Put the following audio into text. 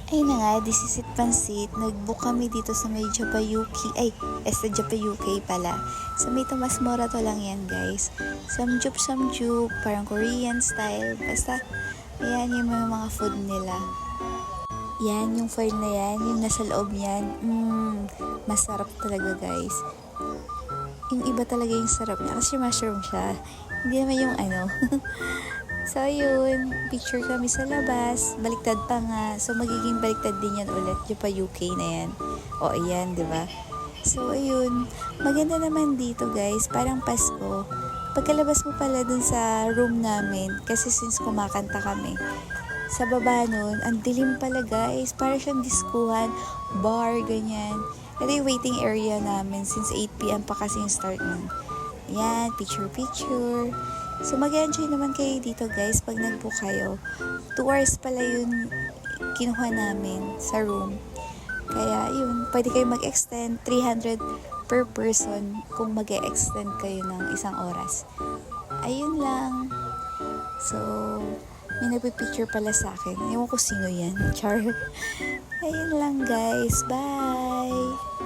Ayun na nga, this is it pansit. Nag-book kami dito sa may Japayuki. Sa Japayuki pala. Sa may Tomas Morato lang yan, guys. Samjup, parang Korean style. Basta, ayan yung mga food nila. Yan, yung foil na yan, yung nasa loob yan. Masarap talaga, guys. Yung iba talaga yung sarap niya. Kasi mushroom siya. Hindi naman yung ano. So, ayun, picture kami sa labas, baliktad pa nga. So, magiging baliktad din yan ulit, yung pa UK na yan. O, ayan, di ba? So, ayun, maganda naman dito, guys, parang Pasko. Pagkalabas mo pala dun sa room namin, kasi since kumakanta kami, sa baba nun, ang dilim pala, guys. Para siyang diskuhan, bar, ganyan. Ito yung waiting area namin since 8 p.m. pa kasi yung start nun. Ayan, picture. So, mag-enjoy naman kayo dito, guys, pag nag-book kayo. 2 hours pala yun kinuha namin sa room. Kaya, yun, pwede kayo mag-extend 300 per person kung mag-extend kayo ng 1 oras. Ayun lang. So, may nagpipicture pala sa akin. Ewan ko sino yan. Char. Ayun lang, guys. Bye!